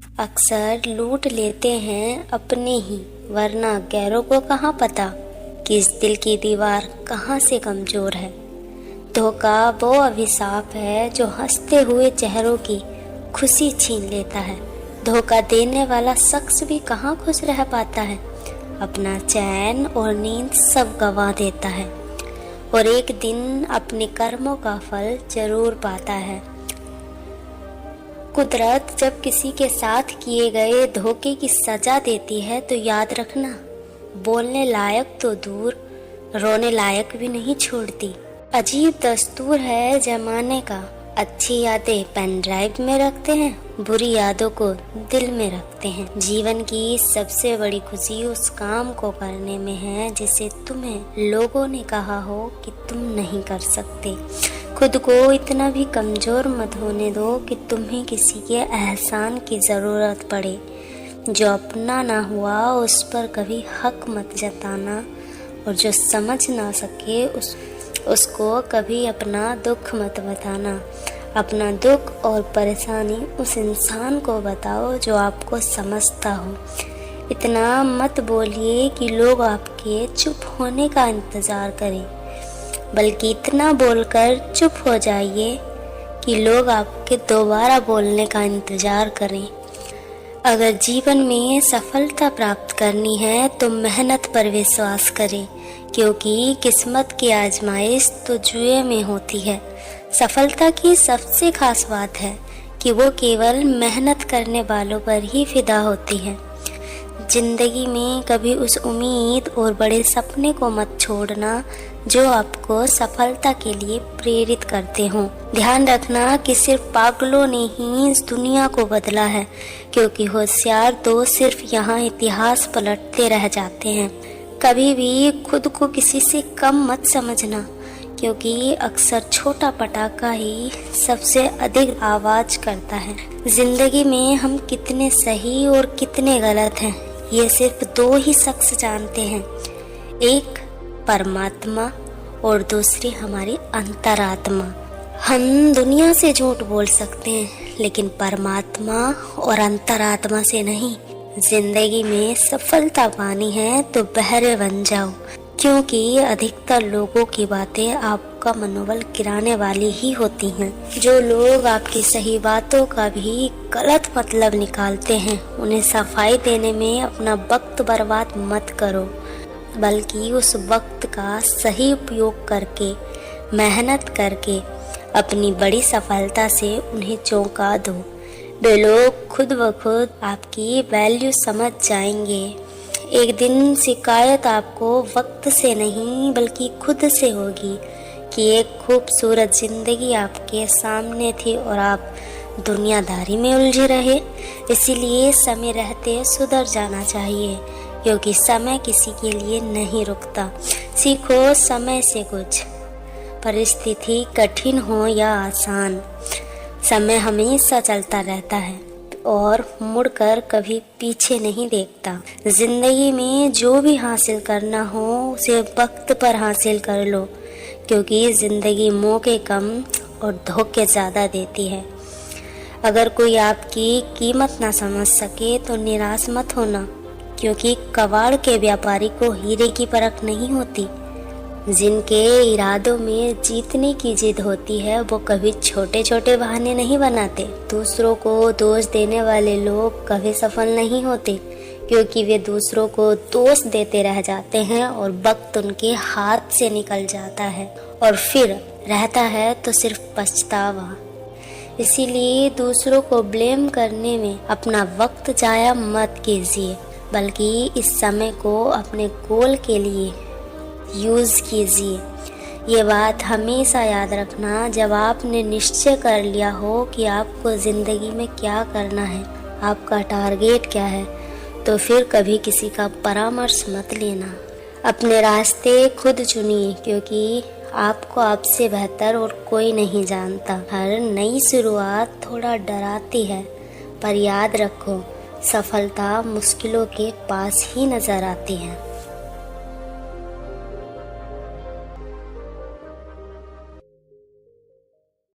अक्सर लूट लेते हैं अपने ही, वरना गैरों को कहाँ पता कि इस दिल की दीवार कहाँ से कमजोर है। धोखा वो अभिशाप है जो हंसते हुए चेहरों की खुशी छीन लेता है। धोखा देने वाला शख्स भी कहाँ खुश रह पाता है, अपना चैन और नींद सब गंवा देता है और एक दिन अपने कर्मों का फल जरूर पाता है। कुदरत जब किसी के साथ किए गए धोखे की सजा देती है तो याद रखना, बोलने लायक तो दूर, रोने लायक भी नहीं छोड़ती। अजीब दस्तूर है जमाने का, अच्छी यादें पेन ड्राइव में रखते हैं, बुरी यादों को दिल में रखते हैं। जीवन की सबसे बड़ी खुशी उस काम को करने में है जिसे तुम्हें लोगों ने कहा हो कि तुम नहीं कर सकते। खुद को इतना भी कमजोर मत होने दो कि तुम्हें किसी के एहसान की जरूरत पड़े। जो अपना ना हुआ उस पर कभी हक मत जताना और जो समझ ना सके उसको कभी अपना दुख मत बताना। अपना दुख और परेशानी उस इंसान को बताओ जो आपको समझता हो। इतना मत बोलिए कि लोग आपके चुप होने का इंतज़ार करें, बल्कि इतना बोलकर चुप हो जाइए कि लोग आपके दोबारा बोलने का इंतज़ार करें। अगर जीवन में सफलता प्राप्त करनी है तो मेहनत पर विश्वास करें, क्योंकि किस्मत की आजमाइश तो जुए में होती है। सफलता की सबसे खास बात है कि वो केवल मेहनत करने वालों पर ही फिदा होती है। जिंदगी में कभी उस उम्मीद और बड़े सपने को मत छोड़ना जो आपको सफलता के लिए प्रेरित करते हों। ध्यान रखना कि सिर्फ पागलों ने ही इस दुनिया को बदला है, क्योंकि होशियार तो सिर्फ यहाँ इतिहास पलटते रह जाते हैं। कभी भी खुद को किसी से कम मत समझना, क्योंकि अक्सर छोटा पटाखा ही सबसे अधिक आवाज करता है। जिंदगी में हम कितने सही और कितने गलत हैं ये सिर्फ दो ही शख्स जानते हैं, एक परमात्मा और दूसरी हमारी अंतरात्मा। हम दुनिया से झूठ बोल सकते हैं लेकिन परमात्मा और अंतरात्मा से नहीं। जिंदगी में सफलता पानी है तो बहरे बन जाओ, क्योंकि अधिकतर लोगों की बातें आपका मनोबल गिराने वाली ही होती हैं। जो लोग आपकी सही बातों का भी गलत मतलब निकालते हैं, उन्हें सफाई देने में अपना वक्त बर्बाद मत करो, बल्कि उस वक्त का सही उपयोग करके, मेहनत करके अपनी बड़ी सफलता से उन्हें चौंका दो। वे लोग खुद ब खुद आपकी वैल्यू समझ जाएंगे। एक दिन शिकायत आपको वक्त से नहीं बल्कि खुद से होगी कि एक खूबसूरत जिंदगी आपके सामने थी और आप दुनियादारी में उलझे रहे। इसीलिए समय रहते सुधर जाना चाहिए, क्योंकि समय किसी के लिए नहीं रुकता। सीखो समय से कुछ, परिस्थिति कठिन हो या आसान, समय हमेशा चलता रहता है और मुड़कर कभी पीछे नहीं देखता। जिंदगी में जो भी हासिल करना हो उसे वक्त पर हासिल कर लो, क्योंकि जिंदगी मौके कम और धोखे ज़्यादा देती है। अगर कोई आपकी कीमत ना समझ सके तो निराश मत होना, क्योंकि कबाड़ के व्यापारी को हीरे की परख नहीं होती। जिनके इरादों में जीतने की जिद होती है वो कभी छोटे छोटे बहाने नहीं बनाते। दूसरों को दोष देने वाले लोग कभी सफल नहीं होते, क्योंकि वे दूसरों को दोष देते रह जाते हैं और वक्त उनके हाथ से निकल जाता है और फिर रहता है तो सिर्फ पछतावा। इसीलिए दूसरों को ब्लेम करने में अपना वक्त जाया मत कीजिए, बल्कि इस समय को अपने गोल के लिए यूज़ कीजिए। ये बात हमेशा याद रखना, जब आपने निश्चय कर लिया हो कि आपको ज़िंदगी में क्या करना है, आपका टारगेट क्या है, तो फिर कभी किसी का परामर्श मत लेना। अपने रास्ते खुद चुनिए, क्योंकि आपको आपसे बेहतर और कोई नहीं जानता। हर नई शुरुआत थोड़ा डराती है, पर याद रखो सफलता मुश्किलों के पास ही नजर आती है।